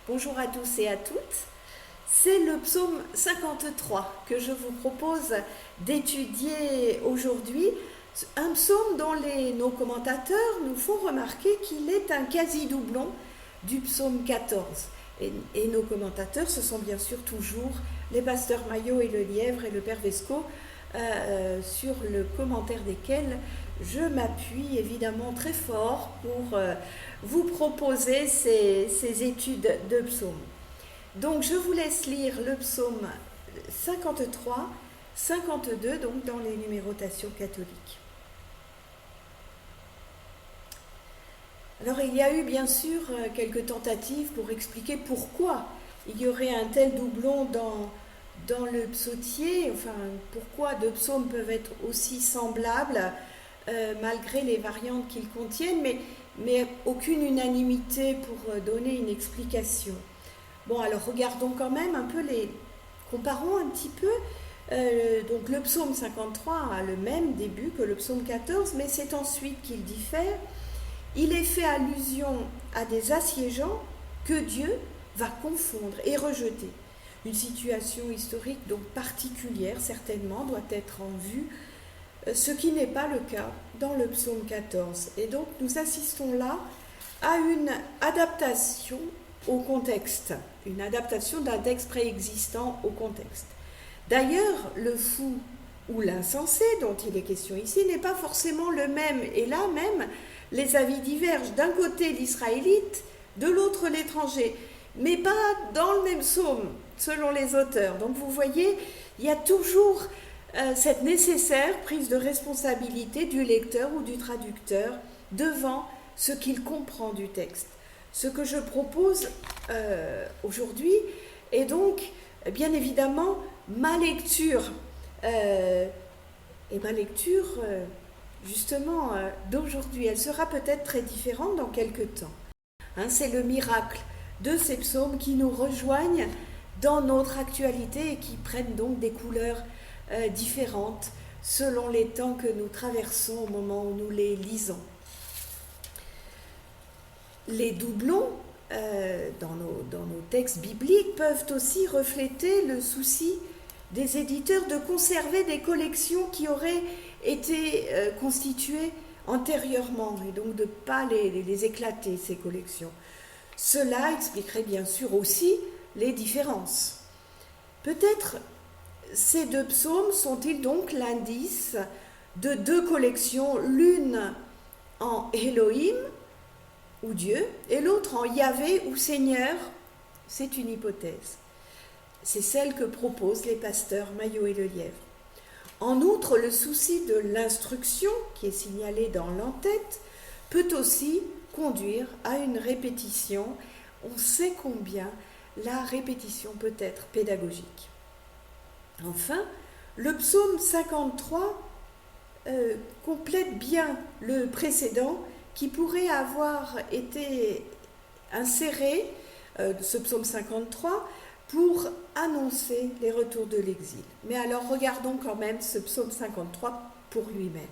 Bonjour à tous et à toutes. C'est le psaume 53 que je vous propose d'étudier aujourd'hui. Un psaume dont nos commentateurs nous font remarquer qu'il est un quasi-doublon du psaume 14. Et nos commentateurs, ce sont bien sûr toujours les pasteurs Maillot et Le Lièvre et le Père Vesco, sur le commentaire desquels je m'appuie évidemment très fort pour vous proposer ces études de psaumes. Donc je vous laisse lire le psaume 53, 52, donc dans les numérotations catholiques. Alors il y a eu bien sûr quelques tentatives pour expliquer pourquoi il y aurait un tel doublon dans le psautier, enfin pourquoi deux psaumes peuvent être aussi semblables malgré les variantes qu'ils contiennent, mais aucune unanimité pour donner une explication. Bon, alors regardons quand même un peu comparons un petit peu. Donc le psaume 53 a le même début que le psaume 14, mais c'est ensuite qu'il diffère. Il est fait allusion à des assiégeants que Dieu va confondre et rejeter. Une situation historique donc particulière, certainement, doit être en vue, ce qui n'est pas le cas dans le psaume 14. Et donc nous assistons là à une adaptation au contexte, une adaptation d'un texte préexistant au contexte. D'ailleurs, le fou ou l'insensé dont il est question ici n'est pas forcément le même, et là même, les avis divergent. D'un côté l'israélite, de l'autre l'étranger, mais pas dans le même psaume, selon les auteurs. Donc vous voyez, il y a toujours cette nécessaire prise de responsabilité du lecteur ou du traducteur devant ce qu'il comprend du texte. Ce que je propose aujourd'hui est donc, bien évidemment, ma lecture, justement, d'aujourd'hui. Elle sera peut-être très différente dans quelques temps. C'est le miracle de ces psaumes qui nous rejoignent dans notre actualité et qui prennent donc des couleurs différentes selon les temps que nous traversons au moment où nous les lisons. Les doublons dans nos textes bibliques peuvent aussi refléter le souci des éditeurs de conserver des collections qui auraient été constituées antérieurement et donc de ne pas les éclater, ces collections. Cela expliquerait bien sûr aussi les différences. Peut-être ces deux psaumes sont-ils donc l'indice de deux collections, l'une en Elohim, ou Dieu, et l'autre en Yahvé ou Seigneur. C'est une hypothèse. C'est celle que proposent les pasteurs Maillot et Le Lièvre. En outre, le souci de l'instruction, qui est signalé dans l'entête, peut aussi conduire à une répétition. On sait combien la répétition peut être pédagogique. Enfin, le psaume 53 complète bien le précédent qui pourrait avoir été inséré, ce psaume 53, pour annoncer les retours de l'exil. Mais alors regardons quand même ce psaume 53 pour lui-même.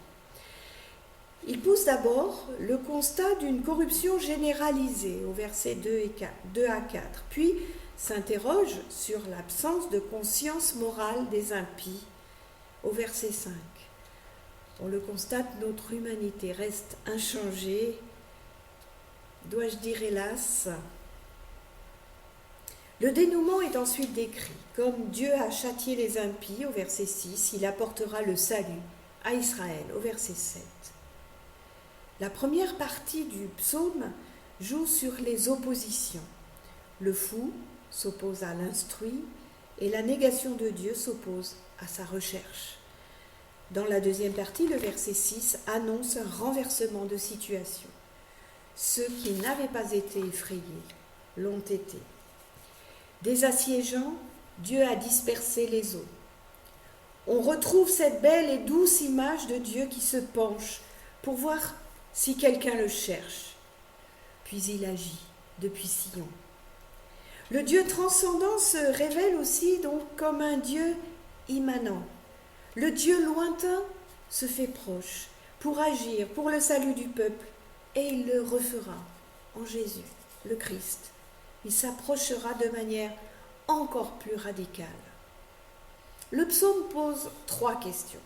Il pousse d'abord le constat d'une corruption généralisée au verset 2 à 4, puis s'interroge sur l'absence de conscience morale des impies au verset 5. On le constate, notre humanité reste inchangée, dois-je dire hélas. Le dénouement est ensuite décrit. Comme Dieu a châtié les impies au verset 6, il apportera le salut à Israël au verset 7. La première partie du psaume joue sur les oppositions. Le fou s'oppose à l'instruit et la négation de Dieu s'oppose à sa recherche. Dans la deuxième partie, le verset 6 annonce un renversement de situation. Ceux qui n'avaient pas été effrayés l'ont été. Des assiégeants, Dieu a dispersé les eaux. On retrouve cette belle et douce image de Dieu qui se penche pour voir si quelqu'un le cherche. Puis il agit depuis Sion. Le Dieu transcendant se révèle aussi donc comme un Dieu immanent. Le Dieu lointain se fait proche pour agir pour le salut du peuple et il le refera en Jésus, le Christ. il s'approchera de manière encore plus radicale. Le psaume pose 3 questions.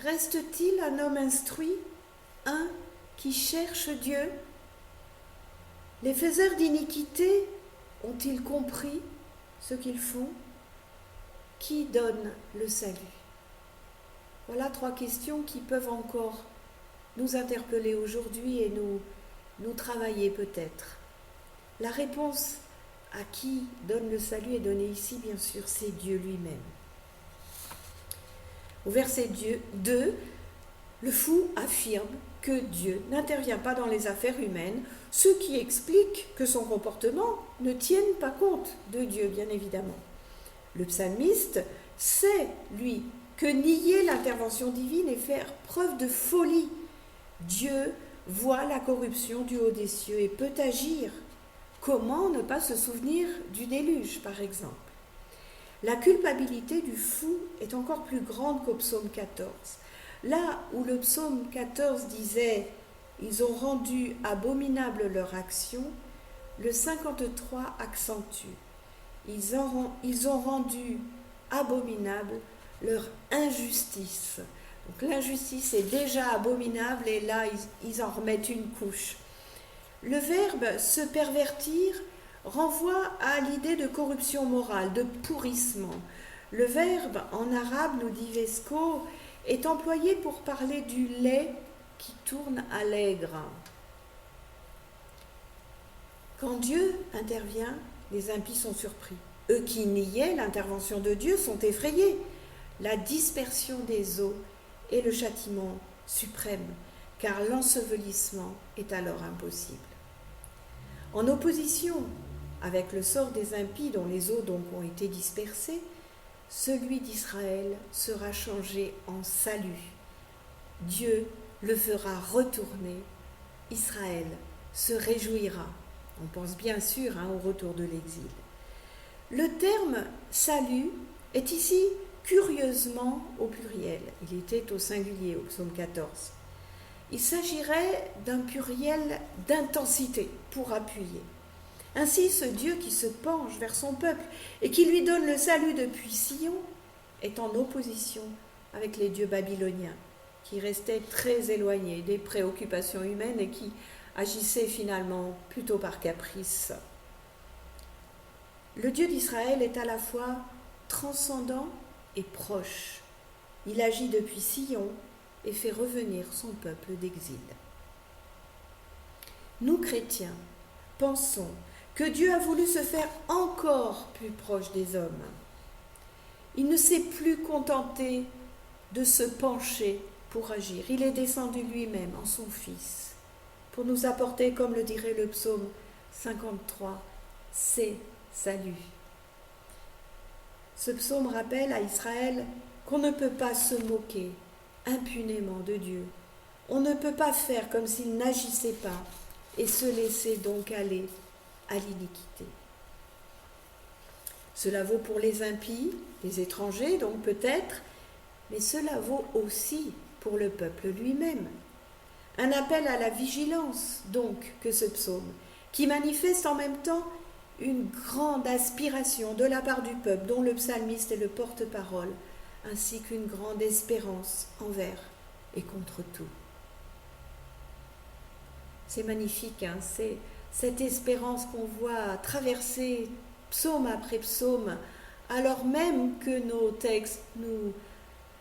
Reste-t-il un homme instruit, un qui cherche Dieu? Les faiseurs d'iniquité ont-ils compris ce qu'ils font? Qui donne le salut? Voilà 3 questions qui peuvent encore nous interpeller aujourd'hui et nous travailler peut-être. La réponse à qui donne le salut est donnée ici, bien sûr, c'est Dieu lui-même. Au verset 2, le fou affirme que Dieu n'intervient pas dans les affaires humaines, ce qui explique que son comportement ne tienne pas compte de Dieu, bien évidemment. Le psalmiste sait, lui, que nier l'intervention divine est faire preuve de folie. Dieu voit la corruption du haut des cieux et peut agir. Comment ne pas se souvenir du déluge, par exemple? La culpabilité du fou est encore plus grande qu'au psaume 14. Là où le psaume 14 disait « Ils ont rendu abominable leur action », le 53 accentue « Ils ont rendu abominable leur injustice ». Donc l'injustice est déjà abominable et là ils en remettent une couche. Le verbe « se pervertir » renvoie à l'idée de corruption morale, de pourrissement. Le verbe en arabe, nous dit Vesco, est employé pour parler du lait qui tourne à l'aigre. Quand Dieu intervient, les impies sont surpris. Eux qui niaient l'intervention de Dieu sont effrayés. La dispersion des eaux est le châtiment suprême, car l'ensevelissement est alors impossible. En opposition avec le sort des impies dont les eaux donc ont été dispersées, celui d'Israël sera changé en salut. Dieu le fera retourner. Israël se réjouira. On pense bien sûr au retour de l'exil. Le terme salut est ici curieusement au pluriel. Il était au singulier au psaume 14. Il s'agirait d'un pluriel d'intensité pour appuyer. Ainsi, ce Dieu qui se penche vers son peuple et qui lui donne le salut depuis Sion est en opposition avec les dieux babyloniens, qui restaient très éloignés des préoccupations humaines et qui agissaient finalement plutôt par caprice. Le Dieu d'Israël est à la fois transcendant et proche. Il agit depuis Sion et fait revenir son peuple d'exil. Nous, chrétiens, pensons que Dieu a voulu se faire encore plus proche des hommes. Il ne s'est plus contenté de se pencher pour agir. Il est descendu lui-même en son Fils pour nous apporter, comme le dirait le psaume 53, ses saluts. Ce psaume rappelle à Israël qu'on ne peut pas se moquer impunément de Dieu. On ne peut pas faire comme s'il n'agissait pas et se laisser donc aller à l'iniquité. Cela vaut pour les impies, les étrangers donc peut-être, mais cela vaut aussi pour le peuple lui-même. Un appel à la vigilance donc que ce psaume, qui manifeste en même temps une grande aspiration de la part du peuple dont le psalmiste est le porte-parole, ainsi qu'une grande espérance envers et contre tout. C'est magnifique, c'est cette espérance qu'on voit traverser psaume après psaume, alors même que nos textes nous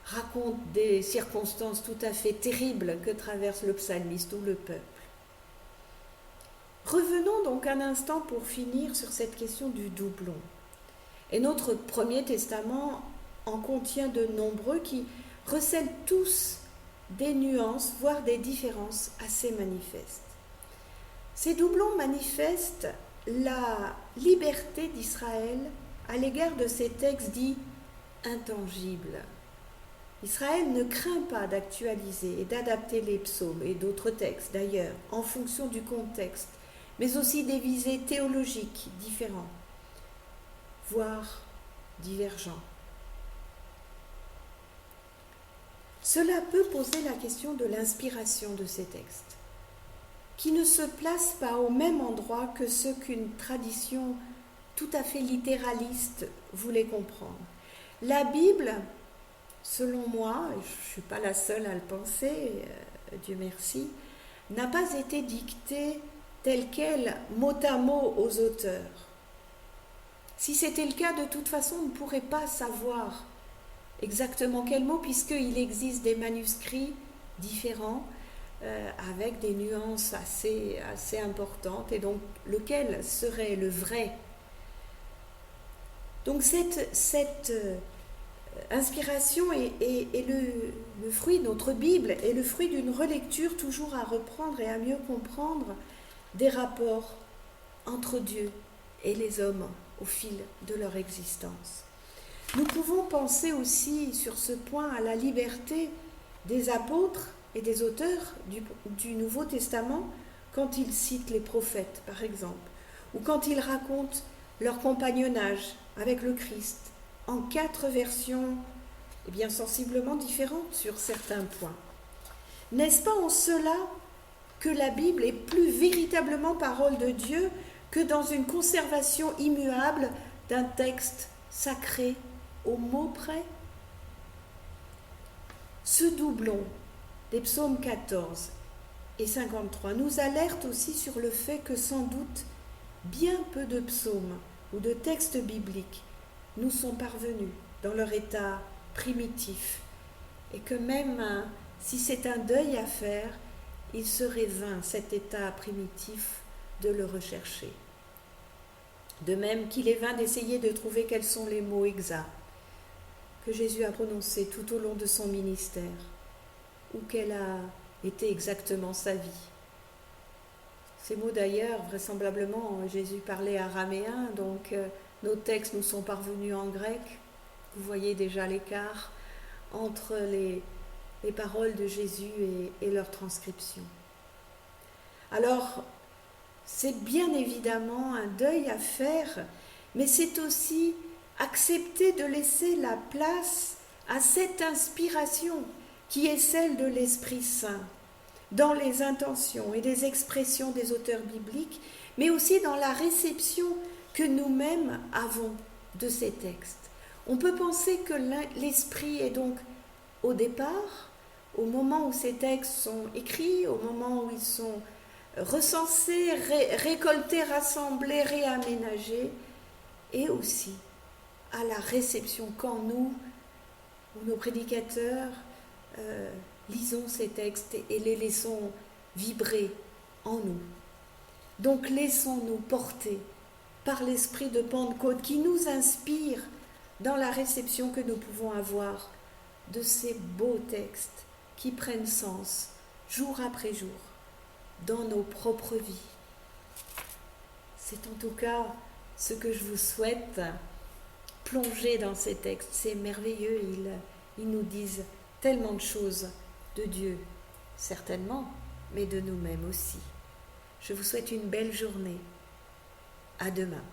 racontent des circonstances tout à fait terribles que traverse le psalmiste ou le peuple. Revenons donc un instant pour finir sur cette question du doublon. Et notre Premier Testament en contient de nombreux qui recèlent tous des nuances, voire des différences assez manifestes. Ces doublons manifestent la liberté d'Israël à l'égard de ces textes dits intangibles. Israël ne craint pas d'actualiser et d'adapter les psaumes et d'autres textes d'ailleurs en fonction du contexte, mais aussi des visées théologiques différents, voire divergents. Cela peut poser la question de l'inspiration de ces textes. qui ne se placent pas au même endroit que ce qu'une tradition tout à fait littéraliste voulait comprendre. La Bible, selon moi, et je ne suis pas la seule à le penser, Dieu merci, n'a pas été dictée telle quelle, mot à mot, aux auteurs. Si c'était le cas, de toute façon, on ne pourrait pas savoir exactement quel mot, puisqu'il existe des manuscrits différents, avec des nuances assez importantes, et donc lequel serait le vrai. Donc cette inspiration est le fruit, notre Bible est le fruit d'une relecture toujours à reprendre et à mieux comprendre des rapports entre Dieu et les hommes au fil de leur existence. Nous pouvons penser aussi sur ce point à la liberté des apôtres et des auteurs du Nouveau Testament quand ils citent les prophètes, par exemple, ou quand ils racontent leur compagnonnage avec le Christ en 4 versions sensiblement différentes sur certains points. N'est-ce pas en cela que la Bible est plus véritablement parole de Dieu que dans une conservation immuable d'un texte sacré au mot près? Ce doublon des psaumes 14 et 53 nous alerte aussi sur le fait que sans doute bien peu de psaumes ou de textes bibliques nous sont parvenus dans leur état primitif, et que même si c'est un deuil à faire, il serait vain, cet état primitif, de le rechercher. De même qu'il est vain d'essayer de trouver quels sont les mots exacts que Jésus a prononcés tout au long de son ministère, ou quelle a été exactement sa vie. Ces mots d'ailleurs, vraisemblablement, Jésus parlait araméen, donc nos textes nous sont parvenus en grec. Vous voyez déjà l'écart entre les paroles de Jésus et leur transcription. Alors, c'est bien évidemment un deuil à faire, mais c'est aussi accepter de laisser la place à cette inspiration qui est celle de l'Esprit Saint, dans les intentions et les expressions des auteurs bibliques, mais aussi dans la réception que nous-mêmes avons de ces textes. On peut penser que l'Esprit est donc au départ, au moment où ces textes sont écrits, au moment où ils sont recensés, récoltés, rassemblés, réaménagés, et aussi à la réception quand nous, ou nos prédicateurs, lisons ces textes et les laissons vibrer en nous. Donc laissons-nous porter par l'esprit de Pentecôte qui nous inspire dans la réception que nous pouvons avoir de ces beaux textes qui prennent sens jour après jour dans nos propres vies. C'est en tout cas ce que je vous souhaite, plonger dans ces textes. C'est merveilleux, ils nous disent tellement de choses de Dieu, certainement, mais de nous-mêmes aussi. Je vous souhaite une belle journée. À demain.